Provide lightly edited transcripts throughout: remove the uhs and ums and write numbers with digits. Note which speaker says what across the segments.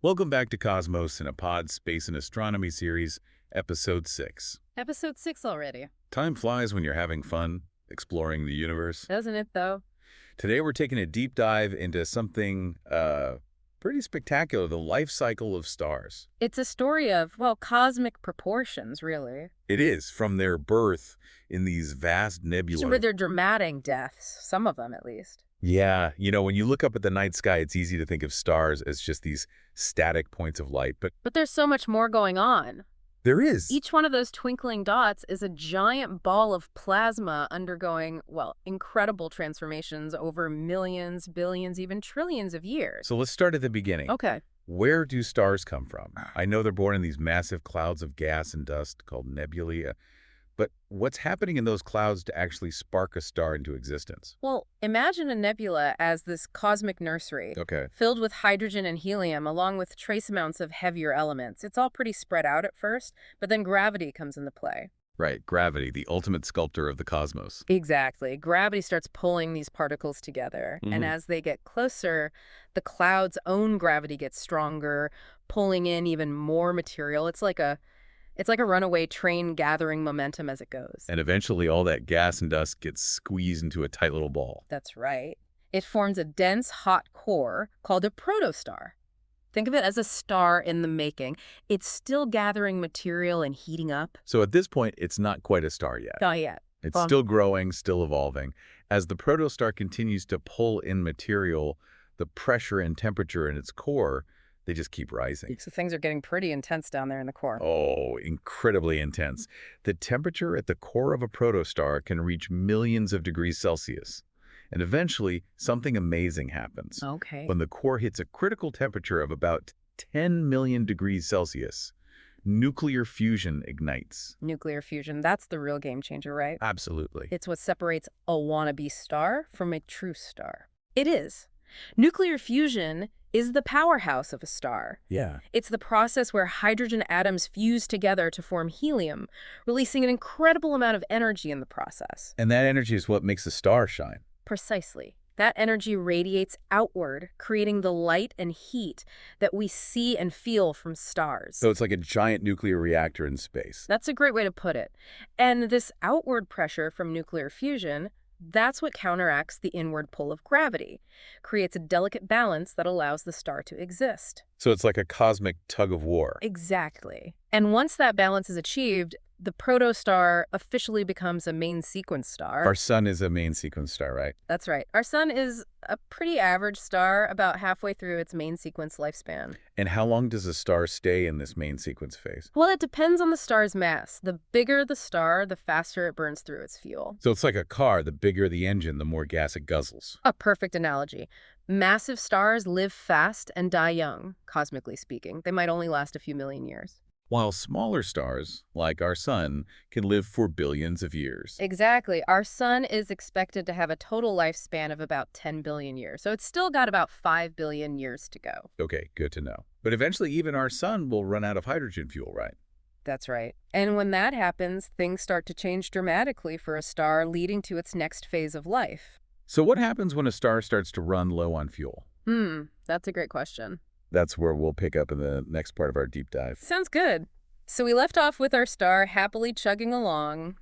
Speaker 1: Welcome back to Cosmos in a Pod Space and Astronomy series, Episode 6.
Speaker 2: Episode 6 already.
Speaker 1: Time flies when you're having fun, exploring the universe.
Speaker 2: Doesn't it, though?
Speaker 1: Today we're taking a deep dive into something pretty spectacular, the life cycle of stars.
Speaker 2: It's a story of, well, cosmic proportions, really.
Speaker 1: It is, from their birth in these vast nebulae.
Speaker 2: With their dramatic deaths, some of them at least.
Speaker 1: Yeah, when you look up at the night sky, it's easy to think of stars as just these static points of light, but
Speaker 2: But there's so much more going on.
Speaker 1: there is.
Speaker 2: Each one of those twinkling dots is a giant ball of plasma undergoing, well, incredible transformations over millions, billions, even trillions of years.
Speaker 1: So let's start at the beginning.
Speaker 2: Okay.
Speaker 1: Where do stars come from? I know they're born in these massive clouds of gas and dust called nebulae, but what's happening in those clouds to actually spark a star into existence?
Speaker 2: Well, imagine a nebula as this cosmic nursery.
Speaker 1: Okay.
Speaker 2: Filled with hydrogen and helium, along with trace amounts of heavier elements. It's all pretty spread out at first, but then gravity comes into play.
Speaker 1: Right, gravity, the ultimate sculptor of the cosmos.
Speaker 2: Exactly. Gravity starts pulling these particles together, and as they get closer, the cloud's own gravity gets stronger, pulling in even more material. It's like a runaway train gathering momentum as it goes.
Speaker 1: And eventually all that gas and dust gets squeezed into a tight little ball.
Speaker 2: That's right. It forms a dense, hot core called a protostar. Think of it as a star in the making. It's still gathering material and heating up.
Speaker 1: So at this point, it's not quite a star yet.
Speaker 2: Not yet.
Speaker 1: It's still growing, still evolving. As the protostar continues to pull in material, the pressure and temperature in its core, they just keep rising.
Speaker 2: So things are getting pretty intense down there in the core.
Speaker 1: Oh, incredibly intense. The temperature at the core of a protostar can reach millions of degrees Celsius. And eventually, something amazing happens.
Speaker 2: Okay.
Speaker 1: When the core hits a critical temperature of about 10 million degrees Celsius, nuclear fusion ignites.
Speaker 2: Nuclear fusion, that's the real game changer, right?
Speaker 1: Absolutely.
Speaker 2: It's what separates a wannabe star from a true star. It is. Nuclear fusion is the powerhouse of a star.
Speaker 1: Yeah.
Speaker 2: It's the process where hydrogen atoms fuse together to form helium, releasing an incredible amount of energy in the process.
Speaker 1: And that energy is what makes a star shine.
Speaker 2: Precisely. That energy radiates outward, creating the light and heat that we see and feel from stars.
Speaker 1: So it's like a giant nuclear reactor in space.
Speaker 2: That's a great way to put it. And this outward pressure from nuclear fusion, that's what counteracts the inward pull of gravity, creates a delicate balance that allows the star to exist.
Speaker 1: So it's like a cosmic tug of war.
Speaker 2: Exactly. And once that balance is achieved, the protostar officially becomes a main sequence star.
Speaker 1: Our sun is a main sequence star, right?
Speaker 2: That's right. Our sun is a pretty average star, about halfway through its main sequence lifespan.
Speaker 1: And how long does a star stay in this main sequence phase?
Speaker 2: Well, it depends on the star's mass. The bigger the star, the faster it burns through its fuel.
Speaker 1: So it's like a car. The bigger the engine, the more gas it guzzles.
Speaker 2: A perfect analogy. Massive stars live fast and die young, cosmically speaking. They might only last a few million years.
Speaker 1: While smaller stars, like our sun, can live for billions of years.
Speaker 2: Exactly. Our sun is expected to have a total lifespan of about 10 billion years. So it's still got about 5 billion years to go.
Speaker 1: Okay, good to know. But eventually even our sun will run out of hydrogen fuel, right?
Speaker 2: That's right. And when that happens, things start to change dramatically for a star, leading to its next phase of life.
Speaker 1: So what happens when a star starts to run low on fuel?
Speaker 2: That's a great question.
Speaker 1: That's where we'll pick up in the next part of our deep dive.
Speaker 2: Sounds good. So we left off with our star happily chugging along,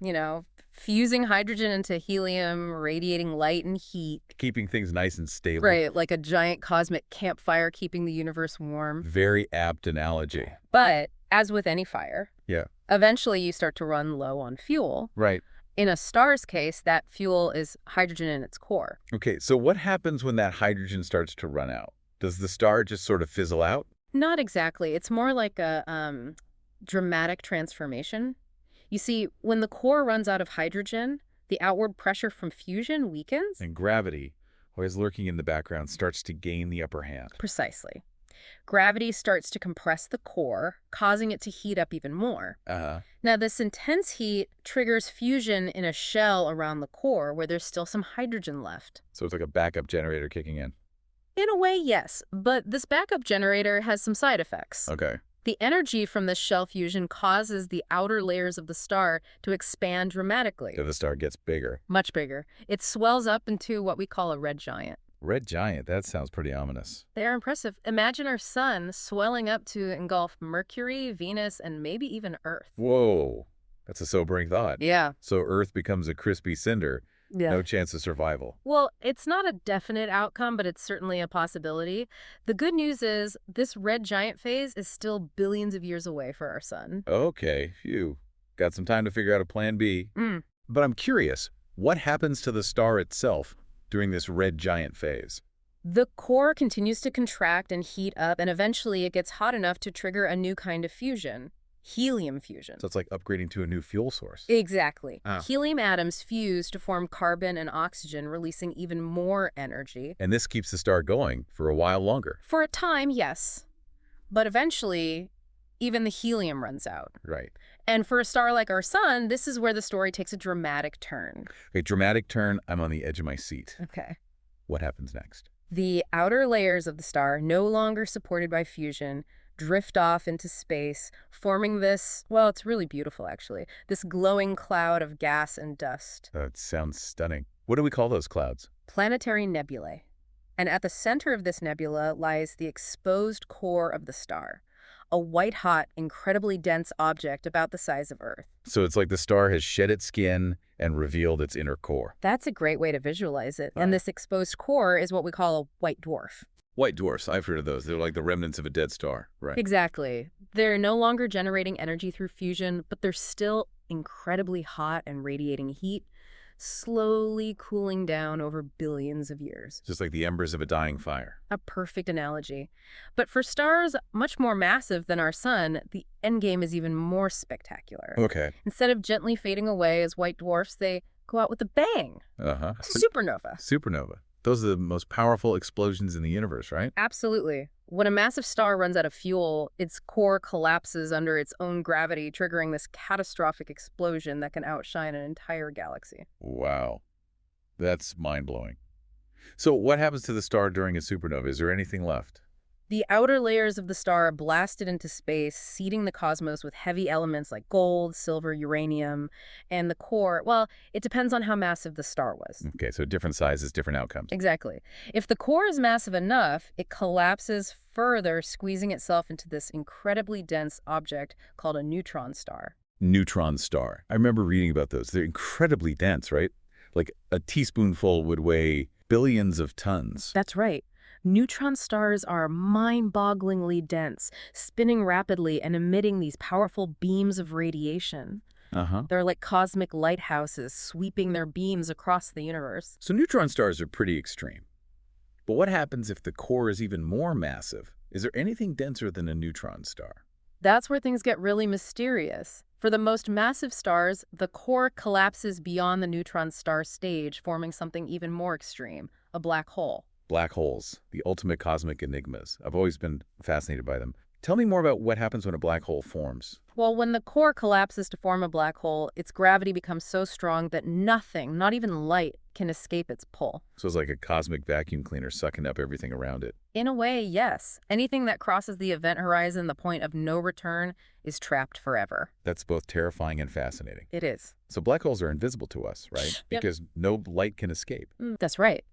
Speaker 2: fusing hydrogen into helium, radiating light and heat.
Speaker 1: Keeping things nice and stable.
Speaker 2: Right, like a giant cosmic campfire keeping the universe warm.
Speaker 1: Very apt analogy.
Speaker 2: But, as with any fire,
Speaker 1: Yeah.
Speaker 2: eventually you start to run low on fuel.
Speaker 1: Right.
Speaker 2: In a star's case, that fuel is hydrogen in its core.
Speaker 1: Okay, so what happens when that hydrogen starts to run out? Does the star just sort of fizzle out?
Speaker 2: Not exactly. It's more like a dramatic transformation. You see, when the core runs out of hydrogen, the outward pressure from fusion weakens.
Speaker 1: And gravity, always lurking in the background, starts to gain the upper hand.
Speaker 2: Precisely. Gravity starts to compress the core, causing it to heat up even more. Now, this intense heat triggers fusion in a shell around the core where there's still some hydrogen left.
Speaker 1: So it's like a backup generator kicking in.
Speaker 2: In a way, yes, but this backup generator has some side effects.
Speaker 1: Okay.
Speaker 2: The energy from this shell fusion causes the outer layers of the star to expand dramatically.
Speaker 1: So the star gets bigger.
Speaker 2: Much bigger. It swells up into what we call a red giant.
Speaker 1: Red giant, that sounds pretty ominous.
Speaker 2: They are impressive. Imagine our sun swelling up to engulf Mercury, Venus, and maybe even Earth.
Speaker 1: Whoa, that's a sobering thought.
Speaker 2: Yeah.
Speaker 1: So Earth becomes a crispy cinder.
Speaker 2: Yeah.
Speaker 1: No chance of survival.
Speaker 2: Well, it's not a definite outcome, but it's certainly a possibility. The good news is this red giant phase is still billions of years away for our sun.
Speaker 1: Okay, phew. Got some time to figure out a plan B.
Speaker 2: Mm.
Speaker 1: But I'm curious, what happens to the star itself during this red giant phase?
Speaker 2: The core continues to contract and heat up, and eventually it gets hot enough to trigger a new kind of fusion. Helium fusion.
Speaker 1: So it's like upgrading to a new fuel source.
Speaker 2: Exactly.
Speaker 1: Ah.
Speaker 2: Helium atoms fuse to form carbon and oxygen, releasing even more energy.
Speaker 1: And this keeps the star going for a while longer.
Speaker 2: For a time, yes. But eventually, even the helium runs out.
Speaker 1: Right.
Speaker 2: And for a star like our sun, this is where the story takes a dramatic turn.
Speaker 1: Okay, dramatic turn. I'm on the edge of my seat.
Speaker 2: Okay.
Speaker 1: What happens next?
Speaker 2: The outer layers of the star, no longer supported by fusion, drift off into space, forming this, well, it's really beautiful, actually, this glowing cloud of gas and dust.
Speaker 1: It sounds stunning. What do we call those clouds?
Speaker 2: Planetary nebulae. And at the center of this nebula lies the exposed core of the star, a white-hot, incredibly dense object about the size of Earth.
Speaker 1: So it's like the star has shed its skin and revealed its inner core.
Speaker 2: That's a great way to visualize it.
Speaker 1: Right.
Speaker 2: And this exposed core is what we call a white dwarf.
Speaker 1: White dwarfs, I've heard of those. They're like the remnants of a dead star, right?
Speaker 2: Exactly. They're no longer generating energy through fusion, but they're still incredibly hot and radiating heat, slowly cooling down over billions of years.
Speaker 1: Just like the embers of a dying fire.
Speaker 2: A perfect analogy. But for stars much more massive than our sun, the endgame is even more spectacular.
Speaker 1: Okay.
Speaker 2: Instead of gently fading away as white dwarfs, they go out with a bang.
Speaker 1: Uh-huh.
Speaker 2: Supernova.
Speaker 1: Supernova. Those are the most powerful explosions in the universe, right?
Speaker 2: Absolutely. When a massive star runs out of fuel, its core collapses under its own gravity, triggering this catastrophic explosion that can outshine an entire galaxy.
Speaker 1: Wow. That's mind-blowing. So what happens to the star during a supernova? Is there anything left?
Speaker 2: The outer layers of the star are blasted into space, seeding the cosmos with heavy elements like gold, silver, uranium, and the core, well, it depends on how massive the star was.
Speaker 1: Okay, so different sizes, different outcomes.
Speaker 2: Exactly. If the core is massive enough, it collapses further, squeezing itself into this incredibly dense object called a neutron star.
Speaker 1: Neutron star. I remember reading about those. They're incredibly dense, right? Like a teaspoonful would weigh billions of tons.
Speaker 2: That's right. Neutron stars are mind-bogglingly dense, spinning rapidly and emitting these powerful beams of radiation.
Speaker 1: Uh-huh.
Speaker 2: They're like cosmic lighthouses sweeping their beams across the universe.
Speaker 1: So neutron stars are pretty extreme. But what happens if the core is even more massive? Is there anything denser than a neutron star?
Speaker 2: That's where things get really mysterious. For the most massive stars, the core collapses beyond the neutron star stage, forming something even more extreme, a black hole.
Speaker 1: Black holes, the ultimate cosmic enigmas. I've always been fascinated by them. Tell me more about what happens when a black hole forms.
Speaker 2: Well, when the core collapses to form a black hole, its gravity becomes so strong that nothing, not even light, can escape its pull.
Speaker 1: So it's like a cosmic vacuum cleaner sucking up everything around it.
Speaker 2: In a way, yes. Anything that crosses the event horizon, the point of no return, is trapped forever.
Speaker 1: That's both terrifying and fascinating.
Speaker 2: It is.
Speaker 1: So black holes are invisible to us, right?
Speaker 2: Yep.
Speaker 1: Because no light can escape.
Speaker 2: That's right.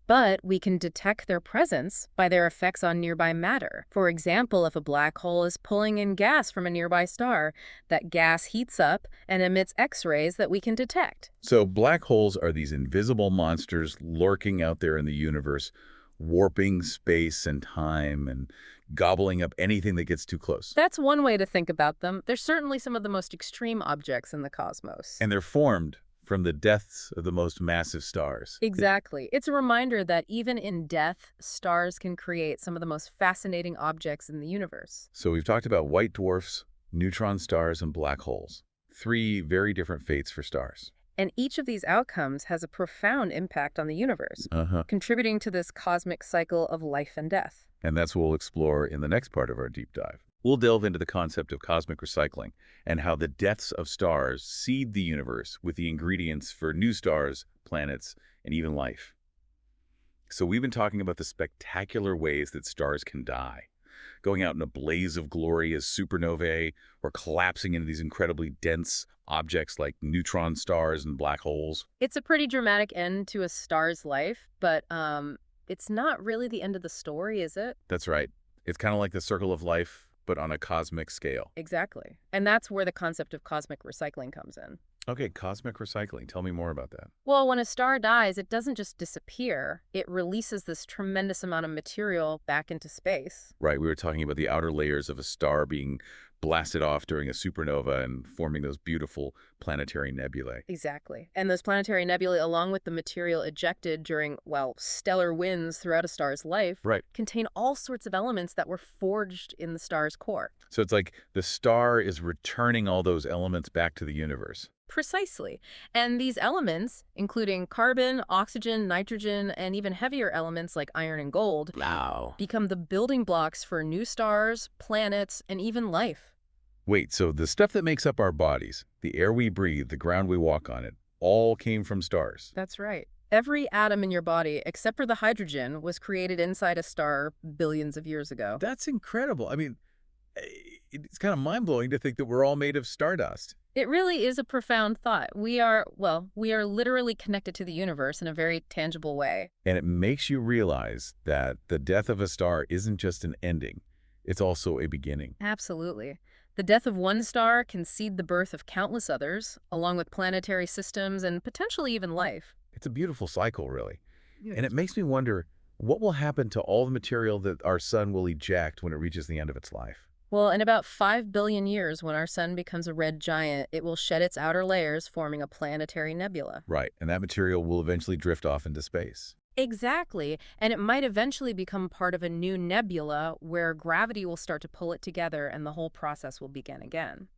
Speaker 2: But we can detect their presence by their effects on nearby matter. For example, if a black hole is pulling in gas from a nearby star, that gas heats up and emits X-rays that we can detect.
Speaker 1: So black holes are these invisible monsters lurking out there in the universe, warping space and time and gobbling up anything that gets too close.
Speaker 2: That's one way to think about them. They're certainly some of the most extreme objects in the cosmos.
Speaker 1: And they're formed from the deaths of the most massive stars.
Speaker 2: Exactly. It's a reminder that even in death, stars can create some of the most fascinating objects in the universe.
Speaker 1: So we've talked about white dwarfs, neutron stars, and black holes. 3 very different fates for stars.
Speaker 2: And each of these outcomes has a profound impact on the universe, contributing to this cosmic cycle of life and death.
Speaker 1: And that's what we'll explore in the next part of our deep dive. We'll delve into the concept of cosmic recycling and how the deaths of stars seed the universe with the ingredients for new stars, planets, and even life. So we've been talking about the spectacular ways that stars can die, going out in a blaze of glory as supernovae or collapsing into these incredibly dense objects like neutron stars and black holes.
Speaker 2: It's a pretty dramatic end to a star's life, but it's not really the end of the story, is it?
Speaker 1: That's right. It's kind of like the circle of life, but on a cosmic scale.
Speaker 2: Exactly. And that's where the concept of cosmic recycling comes in.
Speaker 1: Okay, cosmic recycling. Tell me more about that.
Speaker 2: Well, when a star dies, it doesn't just disappear. It releases this tremendous amount of material back into space.
Speaker 1: Right, we were talking about the outer layers of a star being blasted off during a supernova and forming those beautiful planetary nebulae.
Speaker 2: Exactly. And those planetary nebulae, along with the material ejected during, well, stellar winds throughout a star's life,
Speaker 1: Right.
Speaker 2: contain all sorts of elements that were forged in the star's core.
Speaker 1: So it's like the star is returning all those elements back to the universe.
Speaker 2: Precisely. And these elements, including carbon, oxygen, nitrogen, and even heavier elements like iron and gold,
Speaker 1: Wow.
Speaker 2: become the building blocks for new stars, planets, and even life.
Speaker 1: Wait, so the stuff that makes up our bodies, the air we breathe, the ground we walk on it, all came from stars.
Speaker 2: That's right. Every atom in your body, except for the hydrogen, was created inside a star billions of years ago.
Speaker 1: That's incredible. I mean, it's kind of mind-blowing to think that we're all made of stardust.
Speaker 2: It really is a profound thought. We are literally connected to the universe in a very tangible way.
Speaker 1: And it makes you realize that the death of a star isn't just an ending. It's also a beginning.
Speaker 2: Absolutely. The death of one star can seed the birth of countless others, along with planetary systems and potentially even life.
Speaker 1: It's a beautiful cycle, really.
Speaker 2: Yeah.
Speaker 1: And it makes me wonder, what will happen to all the material that our sun will eject when it reaches the end of its life?
Speaker 2: Well, in about 5 billion years, when our sun becomes a red giant, it will shed its outer layers, forming a planetary nebula.
Speaker 1: Right, and that material will eventually drift off into space.
Speaker 2: Exactly. And it might eventually become part of a new nebula where gravity will start to pull it together and the whole process will begin again.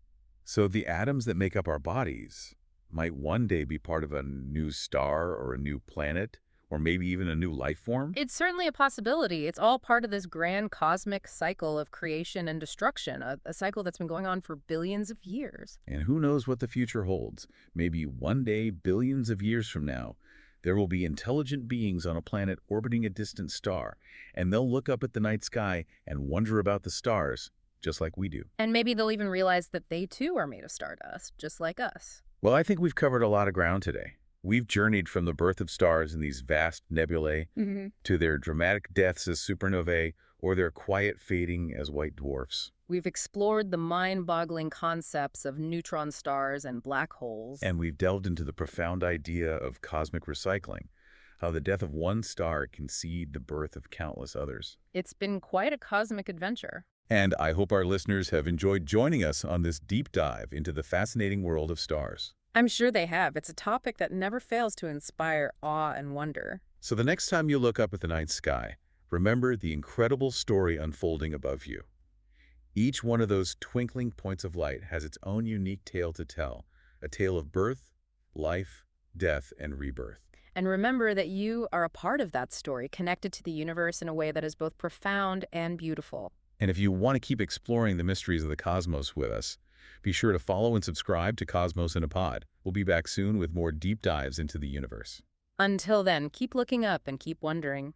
Speaker 1: So the atoms that make up our bodies might one day be part of a new star or a new planet, or maybe even a new life form?
Speaker 2: It's certainly a possibility. It's all part of this grand cosmic cycle of creation and destruction, a cycle that's been going on for billions of years.
Speaker 1: And who knows what the future holds? Maybe one day, billions of years from now, there will be intelligent beings on a planet orbiting a distant star, and they'll look up at the night sky and wonder about the stars, just like we do.
Speaker 2: And maybe they'll even realize that they too are made of stardust, just like us.
Speaker 1: Well, I think we've covered a lot of ground today. We've journeyed from the birth of stars in these vast nebulae to their dramatic deaths as supernovae or their quiet fading as white dwarfs.
Speaker 2: We've explored the mind-boggling concepts of neutron stars and black holes.
Speaker 1: And we've delved into the profound idea of cosmic recycling, how the death of one star can seed the birth of countless others.
Speaker 2: It's been quite a cosmic adventure.
Speaker 1: And I hope our listeners have enjoyed joining us on this deep dive into the fascinating world of stars.
Speaker 2: I'm sure they have. It's a topic that never fails to inspire awe and wonder.
Speaker 1: So the next time you look up at the night sky, remember the incredible story unfolding above you. Each one of those twinkling points of light has its own unique tale to tell, a tale of birth, life, death, and rebirth.
Speaker 2: And remember that you are a part of that story, connected to the universe in a way that is both profound and beautiful.
Speaker 1: And if you want to keep exploring the mysteries of the cosmos with us, be sure to follow and subscribe to Cosmos in a Pod. We'll be back soon with more deep dives into the universe.
Speaker 2: Until then, keep looking up and keep wondering.